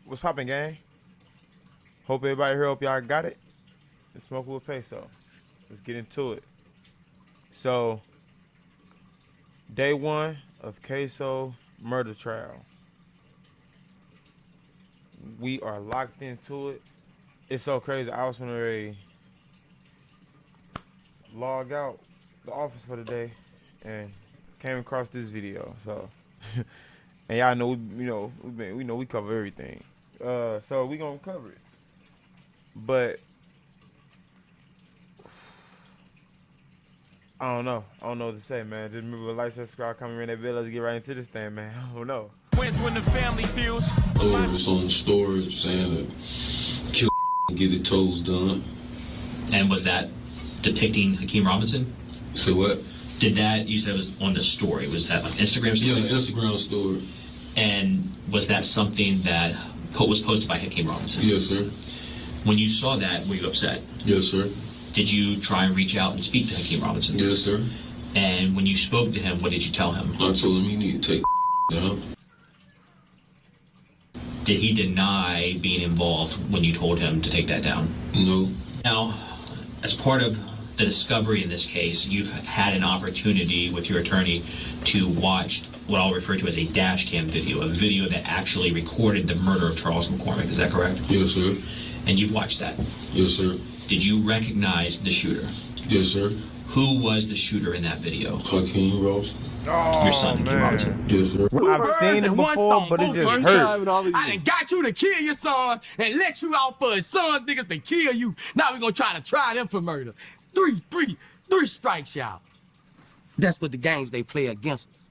What's poppin', gang? Hope everybody here, hope y'all got it. It's Smoking with Ksso. Let's get into it. So, day one of Ksso murder trial. We are locked into it. It's so crazy. I was gonna log out the office for the day and came across this video. So, and y'all know we cover everything. So we gonna cover it. But I don't know what to say, man. Just remember, like, subscribe, comment, ring that bell. Let's get right into this thing, man. I don't know. When's when the family feels. Oh, it's on the story saying that kill and get the toes done. And was that depicting Hakeem Robinson? Say what? Did that, you said it was on the story, was that like Instagram story? Yeah, Instagram story. And was that something that was posted by Hakeem Robinson? Yes, sir. When you saw that, were you upset? Yes, sir. Did you try and reach out and speak to Hakeem Robinson? Yes, sir. And when you spoke to him, what did you tell him? I told him he need to take down. Did he deny being involved when you told him to take that down? No. Now, as part of the discovery in this case, you've had an opportunity with your attorney to watch what I'll refer to as a dash cam video, a video that actually recorded the murder of Charles McCormick. Is that correct? Yes, sir. And you've watched that? Yes, sir. Did you recognize the shooter? Yes, sir. Who was the shooter in that video? Hakeem Robinson. Oh, Your son, Hakeem Robinson. Yes, sir. I've seen it before, but it just hurt. I done got you to kill your son and let you out for his son's niggas to kill you. Now we gonna try them for murder. Three strikes, y'all. That's what the games they play against us.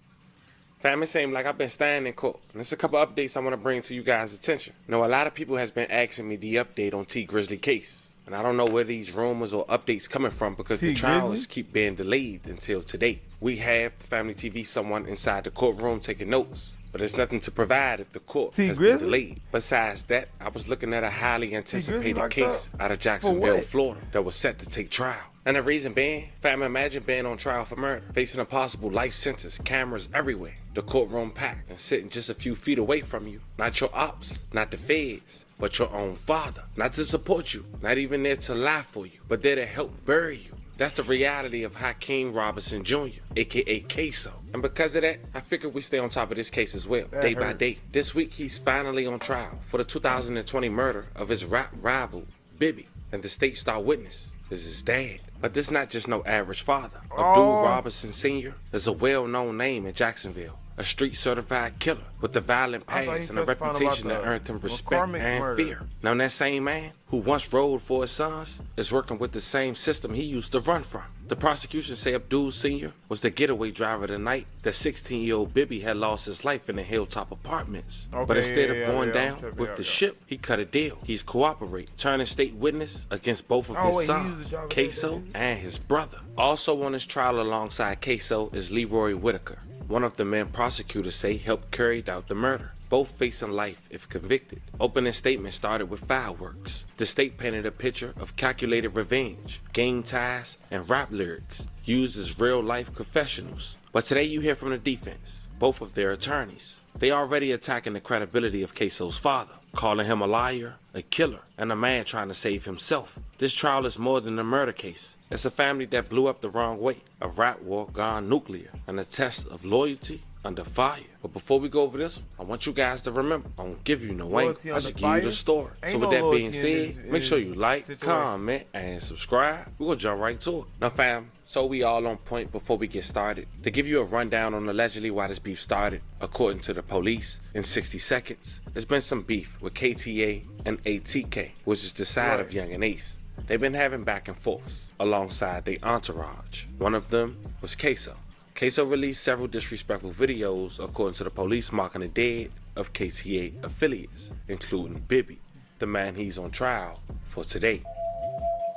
Fam, it seems like I've been standing in court. And there's a couple updates I want to bring to you guys' attention. You know, a lot of people has been asking me the update on T Grizzly case. And I don't know where these rumors or updates coming from because the trials keep being delayed until today. We have Family TV someone inside the courtroom taking notes, but there's nothing to provide if the court has been delayed. Besides that, I was looking at a highly anticipated case out of Jacksonville, Florida that was set to take trial. And the reason being, fam, imagine being on trial for murder, facing a possible life sentence, cameras everywhere, the courtroom packed, and sitting just a few feet away from you. Not your ops, not the feds, but your own father. Not to support you, not even there to lie for you, but there to help bury you. That's the reality of Hakeem Robinson Jr., aka Ksso. And because of that, I figured we stay on top of this case as well, day by day. This week, he's finally on trial for the 2020 murder of his rap rival, Bibby, and the state star witness is his dad. But this is not just no average father. Abdul Robinson Sr. is a well-known name in Jacksonville, a street-certified killer with a violent past and a reputation that earned him respect and fear. Now that same man, who once rode for his sons, is working with the same system he used to run from. The prosecution say Abdul Sr. was the getaway driver the night that 16-year-old Bibby had lost his life in the Hilltop Apartments. But instead of going down with the ship, he cut a deal. He's cooperating, turning state witness against both of his sons, Ksso and his brother. Also on his trial alongside Ksso is Leroy Whitaker, one of the men prosecutors say helped carry out the murder. Both facing life if convicted. Opening statement started with fireworks. The state painted a picture of calculated revenge, gang ties, and rap lyrics used as real-life confessionals. But today you hear from the defense, both of their attorneys. They already attacking the credibility of Ksso's father, calling him a liar, a killer, and a man trying to save himself. This trial is more than a murder case. It's a family that blew up the wrong way, a rap war gone nuclear, and a test of loyalty under fire. But before we go over this, I want you guys to remember, I won't give you no angle, I just give you the story. So with that being said, make sure you like, comment, and subscribe. We're gonna jump right to it. Now fam, so we all on point before we get started. To give you a rundown on allegedly why this beef started, according to the police, in 60 seconds, there's been some beef with KTA and ATK, which is the side of Young and Ace. They've been having back and forths alongside their entourage. One of them was Ksso. Ksso released several disrespectful videos, according to the police, mocking the dead of KTA affiliates, including Bibby, the man he's on trial for today.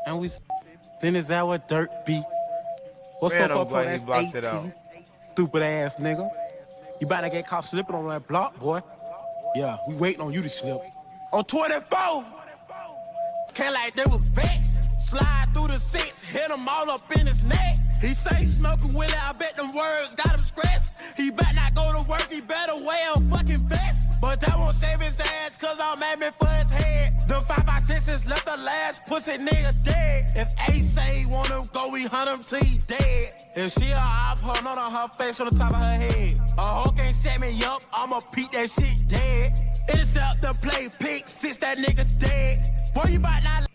And we then is our dirt beat. What's up on that 18? Stupid ass nigga. You about to get caught slipping on that block, boy. Yeah, we waiting on you to slip. On 24! Can't like they was vexed. Slide through the 6, hit him all up in his neck. He say smoking Willie, I bet them words got him stressed. He better not go to work, he better wear a fucking vest. But that won't save his ass, cause I'm aiming for his head. The 556 left the last pussy nigga dead. If A say he wanna go, we hunt him till he dead. If she a op, her note on her face on the top of her head. A hoe can't set me up, I'ma peep that shit dead. Intercept the play pick, since that nigga dead. Boy, you about not.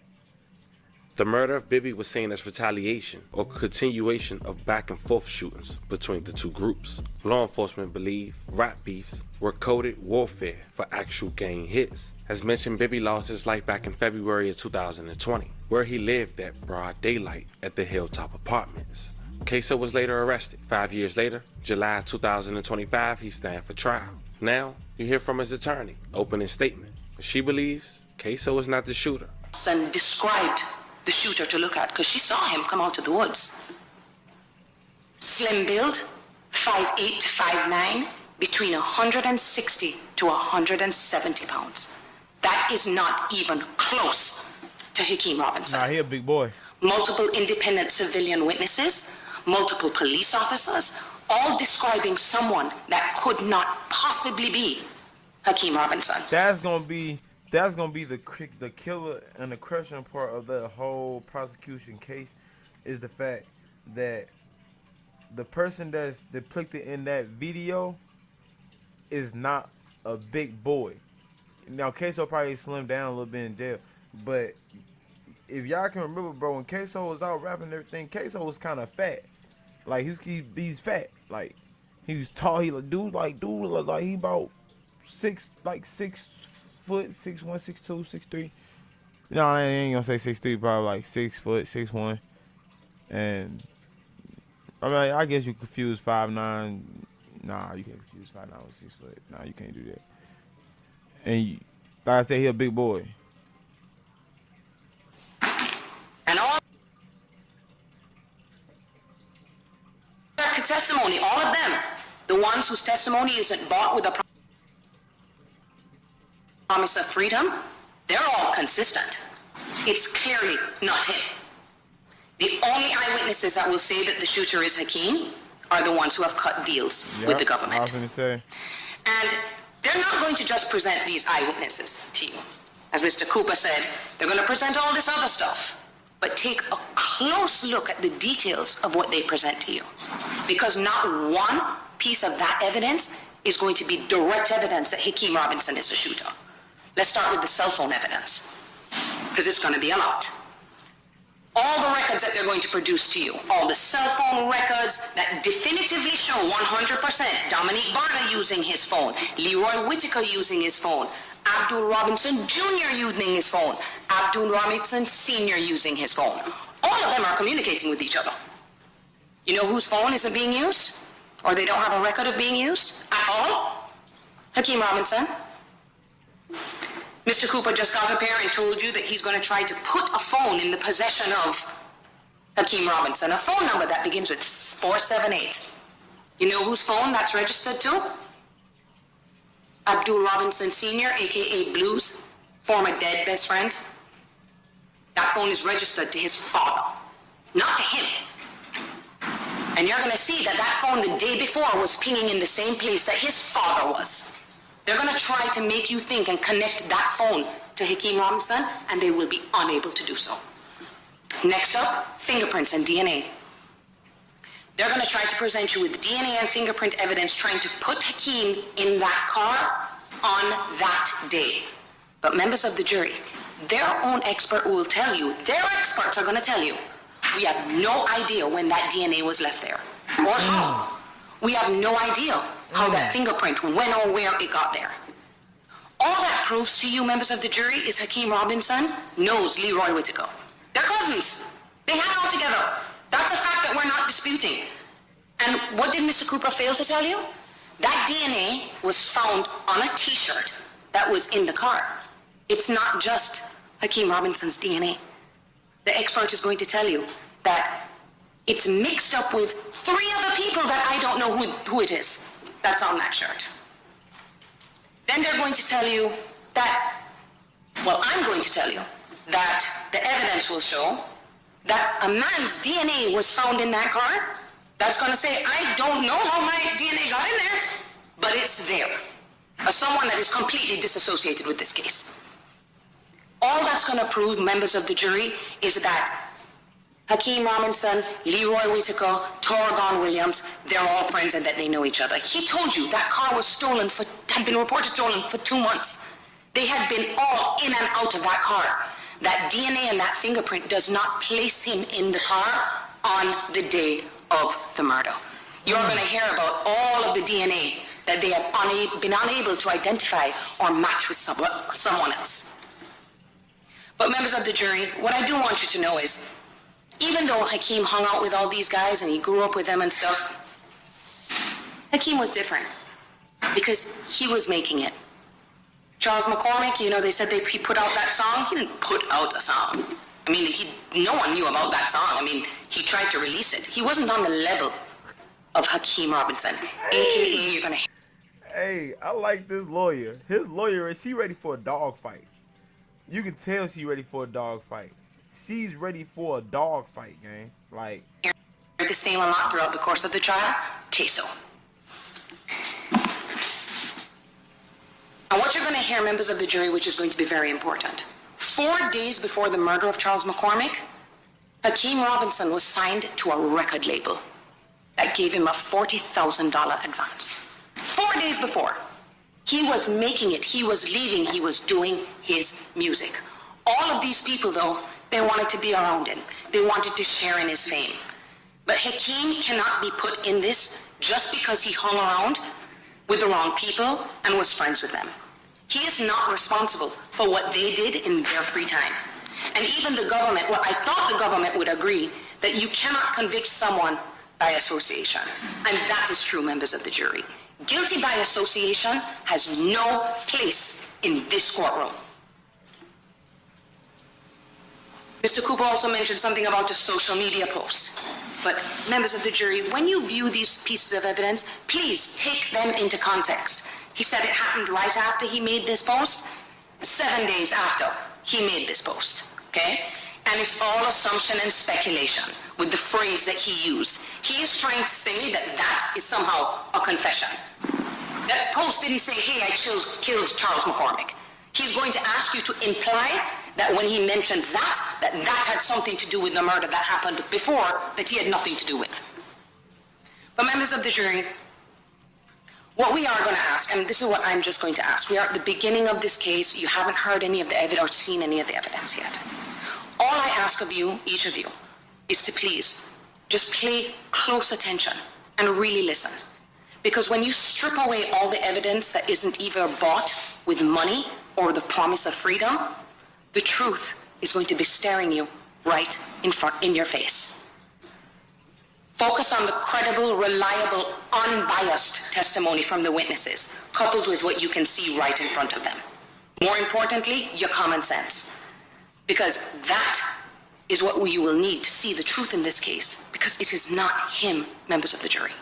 The murder of Bibby was seen as retaliation or continuation of back and forth shootings between the two groups. Law enforcement believe rap beefs were coded warfare for actual gang hits. As mentioned, Bibby lost his life back in February of 2020, where he lived at broad daylight at the Hilltop Apartments. Ksso was later arrested. 5 years later, July 2025, he stands for trial. Now, you hear from his attorney, opening statement. She believes Ksso is not the shooter. And described the shooter to look at, because she saw him come out of the woods. Slim build, 5'8" to 5'9", between 160 to 170 pounds. That is not even close to Hakeem Robinson. Nah, he a big boy. Multiple independent civilian witnesses, multiple police officers, all describing someone that could not possibly be Hakeem Robinson. That's gonna be the killer and the crushing part of the whole prosecution case is the fact that the person that's depicted in that video is not a big boy. Now Ksso probably slimmed down a little bit in jail, but if y'all can remember, bro, when Ksso was out rapping and everything, Ksso was kind of fat. Like he's fat. Like he was tall. Dude looked like he about 6 foot, 6'1", 6'2", 6'3". No, I ain't gonna say 6'3", probably like 6 foot, 6'1". And I mean, I guess you confuse 5'9". Nah, you can't confuse 5'9" with 6 foot. Nah, you can't do that. And like I said, he a big boy. And all their testimony, all of them, the ones whose testimony isn't bought with a promise of freedom, they're all consistent. It's clearly not him. The only eyewitnesses that will say that the shooter is Hakeem are the ones who have cut deals with the government. I was gonna say. And they're not going to just present these eyewitnesses to you. As Mr. Cooper said, they're going to present all this other stuff. But take a close look at the details of what they present to you. Because not one piece of that evidence is going to be direct evidence that Hakeem Robinson is the shooter. Let's start with the cell phone evidence, because it's going to be a lot. All the records that they're going to produce to you, all the cell phone records that definitively show 100% Dominique Barner using his phone, Leroy Whitaker using his phone, Abdul Robinson Jr. using his phone, Abdul Robinson Sr. using his phone. All of them are communicating with each other. You know whose phone isn't being used? Or they don't have a record of being used at all? Hakeem Robinson. Mr. Cooper just got up here and told you that he's going to try to put a phone in the possession of Hakeem Robinson, a phone number that begins with 478. You know whose phone that's registered to? Abdul Robinson Sr., a.k.a. Blues, former dead best friend. That phone is registered to his father, not to him. And you're going to see that that phone the day before was pinging in the same place that his father was. They're going to try to make you think and connect that phone to Hakeem Robinson, and they will be unable to do so. Next up, fingerprints and DNA. They're going to try to present you with DNA and fingerprint evidence trying to put Hakeem in that car on that day. But members of the jury, their own expert will tell you, their experts are going to tell you, we have no idea when that DNA was left there, or how. We have no idea how that fingerprint, when or where it got there. All that proves to you, members of the jury, is Hakeem Robinson knows Leroy Whitaker. They're cousins. They hang out together. That's a fact that we're not disputing. And what did Mr. Cooper fail to tell you? That DNA was found on a t-shirt that was in the car. It's not just Hakeem Robinson's DNA. The expert is going to tell you that it's mixed up with 3 other people that I don't know who it is that's on that shirt. Then they're going to tell you that, well, I'm going to tell you that the evidence will show that a man's DNA was found in that car. That's going to say, I don't know how my DNA got in there, but it's there. as someone that is completely disassociated with this case. All that's going to prove, members of the jury, is that Hakeem Robinson, Leroy Whitaker, Torgon Williams, they're all friends and that they know each other. He told you that car was had been reported stolen for 2 months. They had been all in and out of that car. That DNA and that fingerprint does not place him in the car on the day of the murder. You're going to hear about all of the DNA that they have been unable to identify or match with someone else. But members of the jury, what I do want you to know is, even though Hakeem hung out with all these guys and he grew up with them and stuff, Hakeem was different because he was making it. Charles McCormick, you know, they said he put out that song. He didn't put out a song. I mean, no one knew about that song. I mean, he tried to release it. He wasn't on the level of Hakeem Robinson, AKA you're gonna. Hey, I like this lawyer. His lawyer, she ready for a dog fight. You can tell she ready for a dog fight. She's ready for a dog fight, gang. Like, Heard this name a lot throughout the course of the trial, Ksso. And what you're going to hear, members of the jury, which is going to be very important. 4 days before the murder of Charles McCormick, Hakeem Robinson was signed to a record label that gave him a $40,000 advance. 4 days before. He was making it, he was leaving, he was doing his music. All of these people, though, they wanted to be around him. They wanted to share in his fame. But Hakeem cannot be put in this just because he hung around with the wrong people and was friends with them. He is not responsible for what they did in their free time. And even the government, well, I thought the government would agree that you cannot convict someone by association. And that is true, members of the jury. Guilty by association has no place in this courtroom. Mr. Cooper also mentioned something about a social media post. But members of the jury, when you view these pieces of evidence, please take them into context. He said it happened right after he made this post, 7 days after he made this post, okay? And it's all assumption and speculation with the phrase that he used. He is trying to say that that is somehow a confession. That post didn't say, hey, I killed Charles McCormick. He's going to ask you to imply that when he mentioned that had something to do with the murder that happened before that he had nothing to do with. But members of the jury, what we are going to ask, and this is what I'm just going to ask, we are at the beginning of this case. You haven't heard any of the evidence or seen any of the evidence yet. All I ask of you, each of you, is to please just pay close attention and really listen. Because when you strip away all the evidence that isn't either bought with money or the promise of freedom, the truth is going to be staring you right in your face. Focus on the credible, reliable, unbiased testimony from the witnesses, coupled with what you can see right in front of them. More importantly, your common sense. Because that is what you will need to see the truth in this case, because it is not him, members of the jury.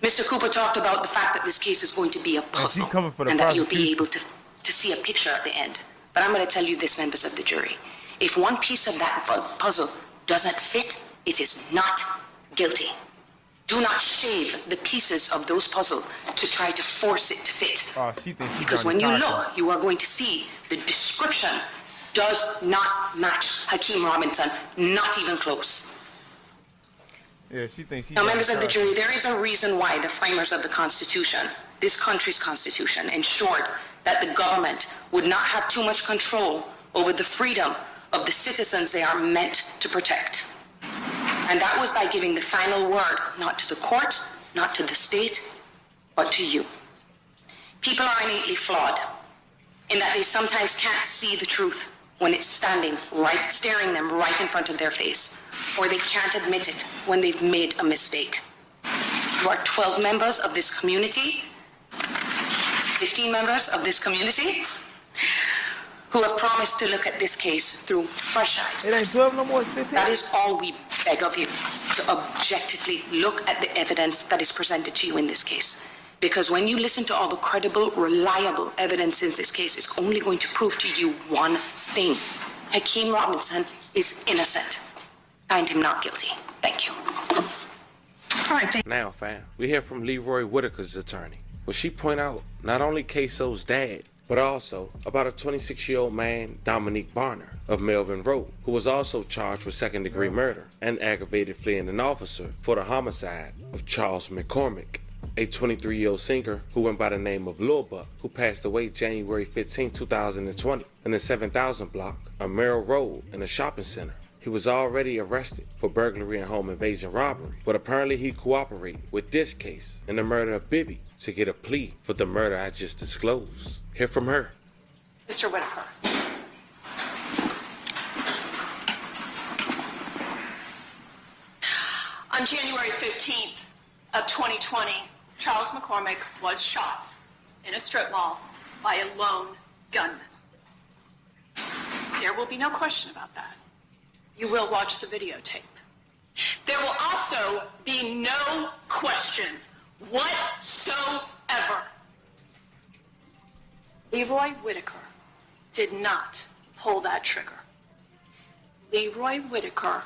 Mr. Cooper talked about the fact that this case is going to be a puzzle, and that you'll be able to see a picture at the end. But I'm going to tell you this, members of the jury. If one piece of that puzzle doesn't fit, it is not guilty. Do not shave the pieces of those puzzles to try to force it to fit. Because when you look, you are going to see the description does not match Hakeem Robinson, not even close. Yeah, she thinks now, members of the jury, there is a reason why the framers of the Constitution, this country's Constitution, ensured that the government would not have too much control over the freedom of the citizens they are meant to protect. And that was by giving the final word, not to the court, not to the state, but to you. People are innately flawed in that they sometimes can't see the truth when it's staring them right in front of their face, or they can't admit it when they've made a mistake. You are 12 members of this community, 15 members of this community, who have promised to look at this case through fresh eyes. It ain't 12 no more, it's 15. That is all we beg of you, to objectively look at the evidence that is presented to you in this case. Because when you listen to all the credible, reliable evidence in this case, it's only going to prove to you one thing. Hakeem Robinson is innocent. Find him not guilty. Thank you. Now, fam, we hear from Leroy Whitaker's attorney. where she point out not only Ksso's dad, but also about a 26-year-old man, Dominique Barner, of Melvin Road, who was also charged with second-degree murder and aggravated fleeing an officer for the homicide of Charles McCormick, a 23-year-old singer who went by the name of Lil Buck, who passed away January 15, 2020, in the 7000 block of Merrill Road in a shopping center. He was already arrested for burglary and home invasion robbery, but apparently he cooperated with this case and the murder of Bibby to get a plea for the murder I just disclosed. Hear from her. Mr. Whitaker. On January 15th of 2020, Charles McCormick was shot in a strip mall by a lone gunman. There will be no question about that. You will watch the videotape. There will also be no question whatsoever. Leroy Whitaker did not pull that trigger. Leroy Whitaker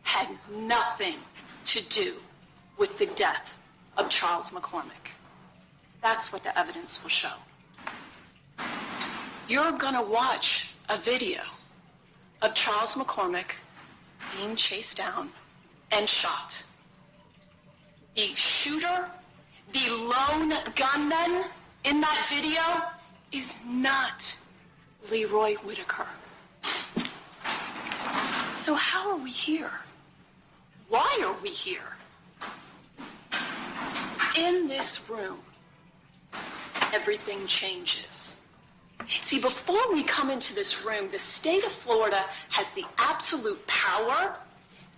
had nothing to do with the death of Charles McCormick. That's what the evidence will show. You're gonna watch a video of Charles McCormick being chased down and shot. The shooter, the lone gunman in that video is not Leroy Whitaker. So how are we here? Why are we here? In this room, everything changes. See, before we come into this room, the state of Florida has the absolute power,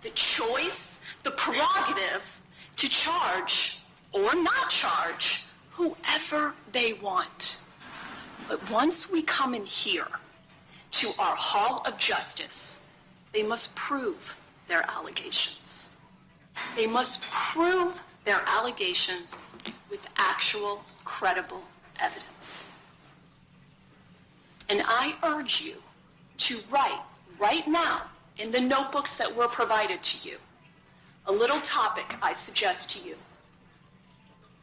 the choice, the prerogative to charge or not charge whoever they want. But once we come in here to our Hall of Justice, they must prove their allegations. They must prove their allegations with actual, credible evidence. And I urge you to write right now in the notebooks that were provided to you a little topic I suggest to you.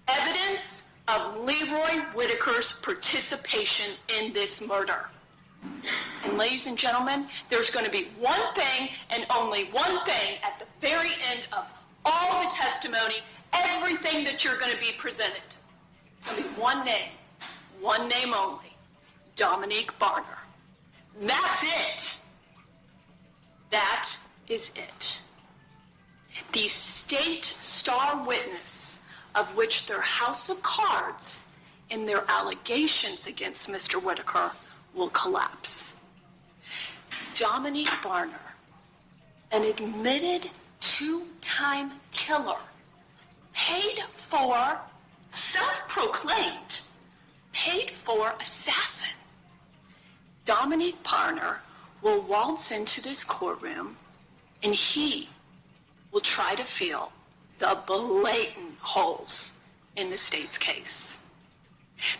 Evidence of Leroy Whitaker's participation in this murder. And ladies and gentlemen, there's going to be one thing and only one thing at the very end of all the testimony, everything that you're going to be presented. It's going to be one name only. Dominique Barner. That's it. That is it. The state star witness of which their house of cards in their allegations against Mr. Whitaker will collapse. Dominique Barner, an admitted two-time killer, paid for, self-proclaimed, paid for assassin. Dominique Barner will waltz into this courtroom and he will try to fill the blatant holes in the state's case.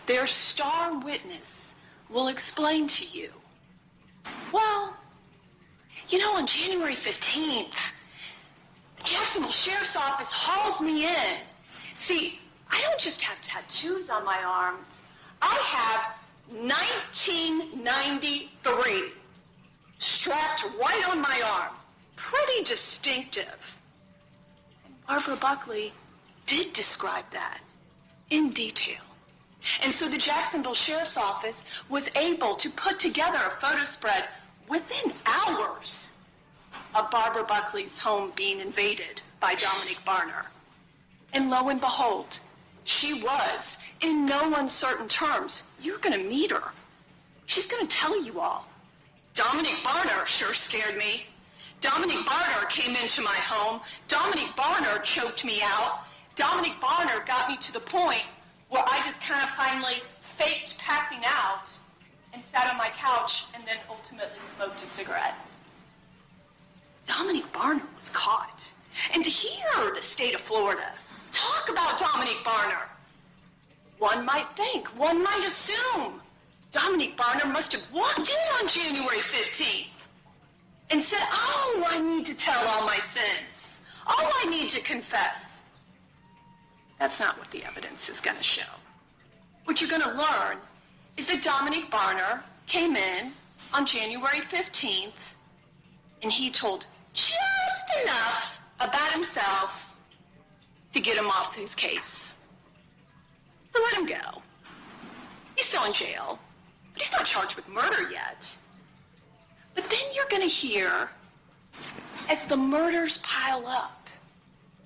Their star witness will explain to you, well, you know, on January 15th, the Jacksonville Sheriff's Office hauls me in. See, I don't just have tattoos on my arms. I have 1993 strapped right on my arm. Pretty distinctive. And Barbara Buckley did describe that in detail. And so the Jacksonville Sheriff's Office was able to put together a photo spread within hours of Barbara Buckley's home being invaded by Dominique Barner. And lo and behold, she was, in no uncertain terms, you're going to meet her. She's going to tell you all. Dominique Barner sure scared me. Dominique Barner came into my home. Dominique Barner choked me out. Dominique Barner got me to the point where I just kind of finally faked passing out and sat on my couch and then ultimately smoked a cigarette. Dominique Barner was caught. And to hear the state of Florida talk about Dominique Barner, one might think, one might assume, Dominique Barner must have walked in on January 15th and said, oh, I need to tell all my sins. Oh, I need to confess. That's not what the evidence is going to show. what you're going to learn is that Dominic Barner came in on January 15th, and he told just enough about himself to get him off his case. So let him go. He's still in jail, but he's not charged with murder yet. But then you're going to hear, as the murders pile up,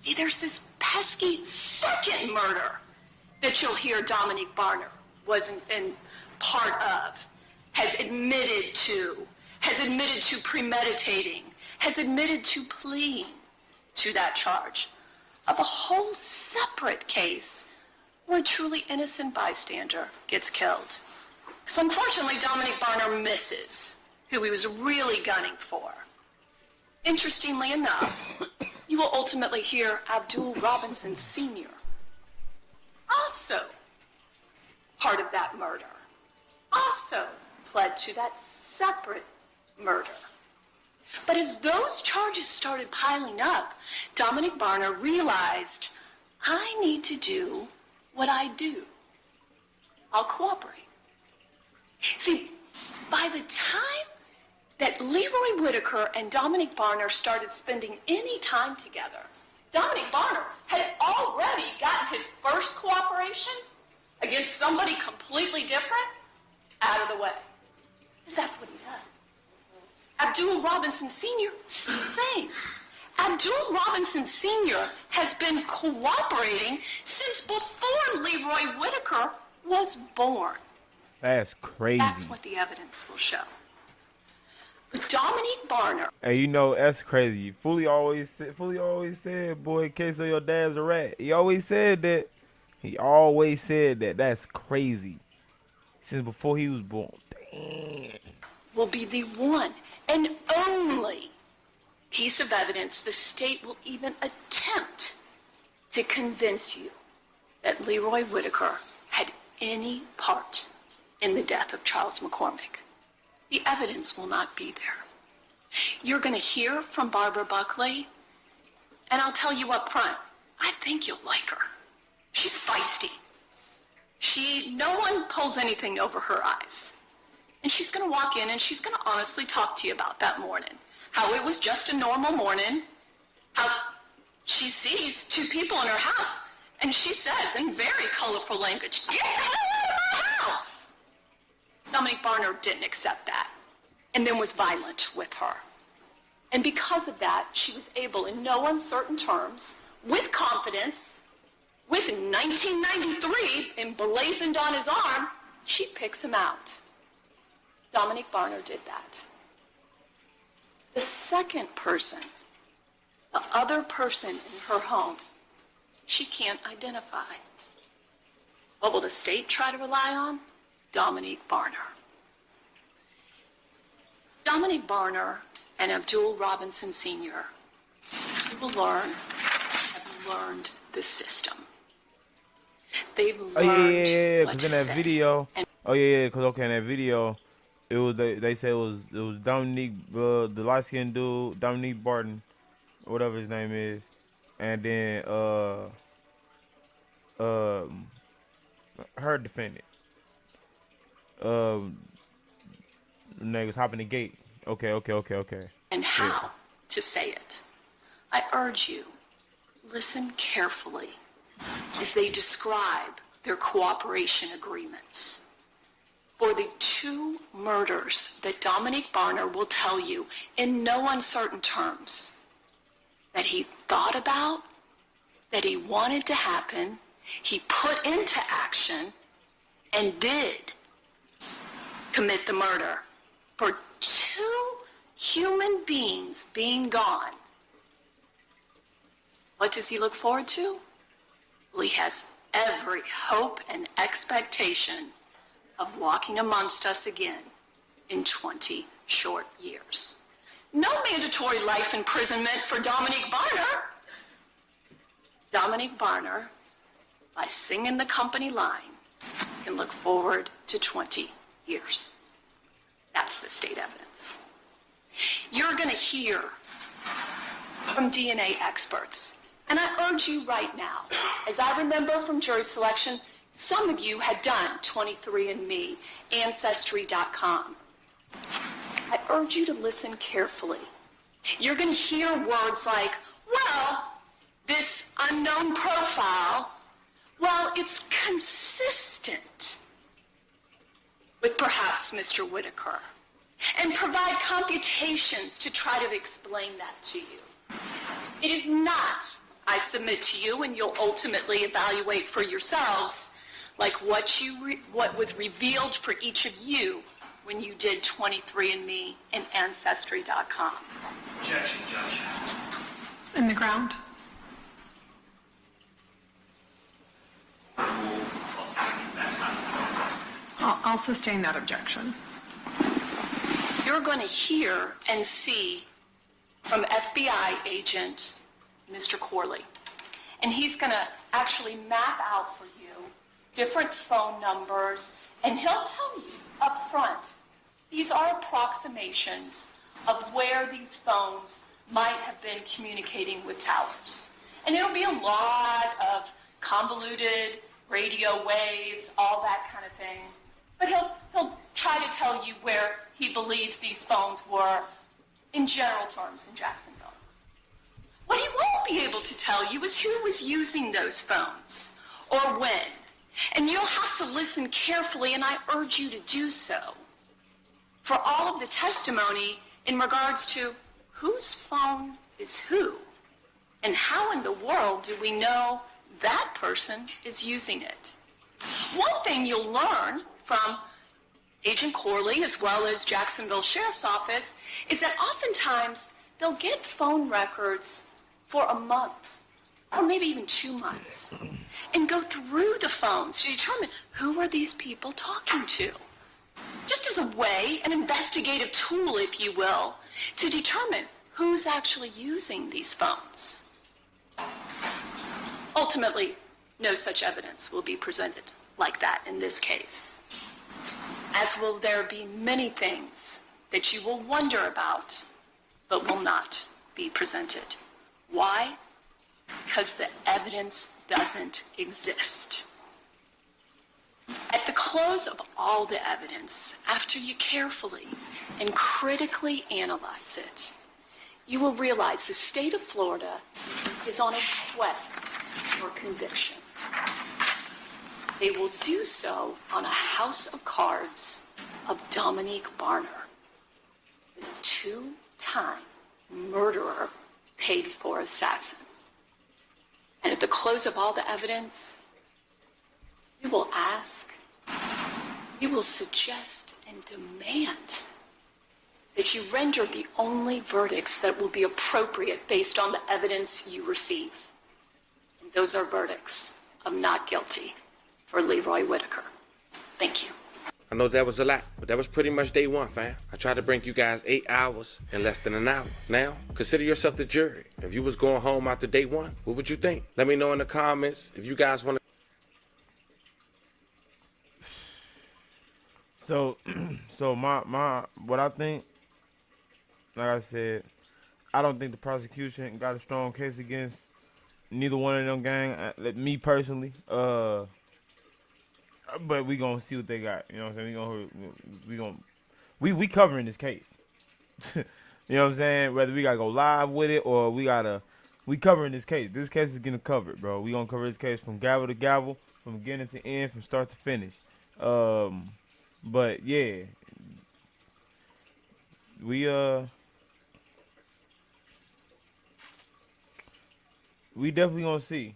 see, there's this pesky second murder that you'll hear Dominic Barner wasn't in part of, has admitted to premeditating, has admitted to pleading to that charge of a whole separate case where a truly innocent bystander gets killed. Because unfortunately, Dominic Barner misses who he was really gunning for. Interestingly enough, you will ultimately hear Abdul Robinson Sr., also part of that murder, also pled to that separate murder. But as those charges started piling up, Dominic Barner realized, I need to do what I do. I'll cooperate. See, by the time that Leroy Whitaker and Dominic Barner started spending any time together, Dominic Barner had already gotten his first cooperation against somebody completely different out of the way. Because that's what he does. Abdul Robinson Sr., same thing. Abdul Robinson Sr. has been cooperating since before Leroy Whitaker was born. That's crazy. That's what the evidence will show. But Dominic Barner. And you know, that's crazy. Fully always said, boy, Ksso, your dad's a rat. He always said that. That's crazy. Since before he was born. Damn. Will be the one and only piece of evidence the state will even attempt to convince you that Leroy Whitaker had any part in the death of Charles McCormick. The evidence will not be there. You're going to hear from Barbara Buckley, and I'll tell you up front, I think you'll like her. She's feisty. No one pulls anything over her eyes. And she's going to walk in and she's going to honestly talk to you about that morning. How it was just a normal morning. How she sees two people in her house and she says in very colorful language, "Get the hell out of my house!" Dominic Barner didn't accept that and then was violent with her. And because of that, she was able in no uncertain terms, with confidence, with 1993 emblazoned on his arm, she picks him out. Dominic Barner did that. The second person, the other person in her home, she can't identify. What will the state try to rely on? Dominic Barner. Dominic Barner and Abdul Robinson Sr. will have learned the system. They've learned what to in that say. video. Because in that video, it was they said it was Dominique, the light skinned dude, Dominique Barton, whatever his name is, and then her defendant. Niggas hopping the gate. Okay. And how to say it. I urge you, listen carefully as they describe their cooperation agreements. For the two murders that Dominic Barner will tell you in no uncertain terms that he thought about, that he wanted to happen, he put into action, and did commit the murder for two human beings being gone. What does he look forward to? Well, he has every hope and expectation of walking amongst us again in 20 short years. No mandatory life imprisonment for Dominic Barner. Dominic Barner, by singing the company line, can look forward to 20 years. That's the state evidence. You're going to hear from DNA experts. And I urge you right now, as I remember from jury selection, Some of you had done 23andMe, Ancestry.com. I urge you to listen carefully. You're going to hear words like, well, this unknown profile, well, it's consistent with perhaps Mr. Whitaker, and provide computations to try to explain that to you. It is not, I submit to you, and you'll ultimately evaluate for yourselves, like what was revealed for each of you when you did 23andMe and Ancestry.com. Objection, Judge. In the ground. I'll sustain that objection. You're going to hear and see from FBI agent Mr. Corley. And he's going to actually map out for you different phone numbers, and he'll tell you up front, these are approximations of where these phones might have been communicating with towers. And it'll be a lot of convoluted radio waves, all that kind of thing. But he'll try to tell you where he believes these phones were in general terms in Jacksonville. What he won't be able to tell you is who was using those phones or when. And you'll have to listen carefully, and I urge you to do so, for all of the testimony in regards to whose phone is who, and how in the world do we know that person is using it. One thing you'll learn from Agent Corley as well as Jacksonville Sheriff's Office is that oftentimes they'll get phone records for a month or maybe even 2 months and go through the phones to determine who are these people talking to. Just as a way, an investigative tool, if you will, to determine who's actually using these phones. Ultimately, no such evidence will be presented like that in this case, as will there be many things that you will wonder about, but will not be presented. Why? Because the evidence doesn't exist. At the close of all the evidence, after you carefully and critically analyze it, you will realize the state of Florida is on a quest for conviction. They will do so on a house of cards of Dominique Barner, the two-time murderer paid for assassin. And at the close of all the evidence, you will ask, you will suggest and demand that you render the only verdicts that will be appropriate based on the evidence you receive. And those are verdicts of not guilty for Leroy Whitaker. Thank you. I know that was a lot, but that was pretty much day one, fam. I tried to bring you guys 8 hours in less than an hour. Now, consider yourself the jury. If you was going home after day one, what would you think? Let me know in the comments if you guys want to. So my what I think, like I said, I don't think the prosecution got a strong case against neither one of them gang. Me personally, but we gonna see what they got. You know what I'm saying? We covering this case. You know what I'm saying? Whether we gotta go live with it or we covering this case. This case is getting covered, bro. We gonna cover this case from gavel to gavel, from beginning to end, from start to finish. But yeah, we definitely gonna see.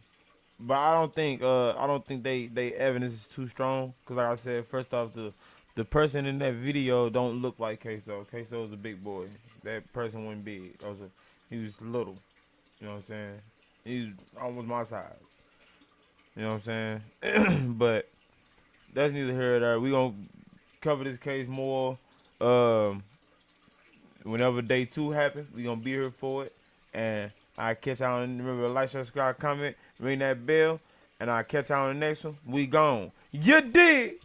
But I don't think they evidence is too strong. Cause like I said, first off, the person in that video don't look like Ksso. Ksso is a big boy. That person wasn't big. He was little. You know what I'm saying? He was almost my size. You know what I'm saying? But that's neither here nor there. We gonna cover this case more. Whenever day 2 happens, we gonna be here for it. And I catch y'all. Remember, like, subscribe, comment, ring that bell, and I'll catch y'all on the next one. We gone. You dig?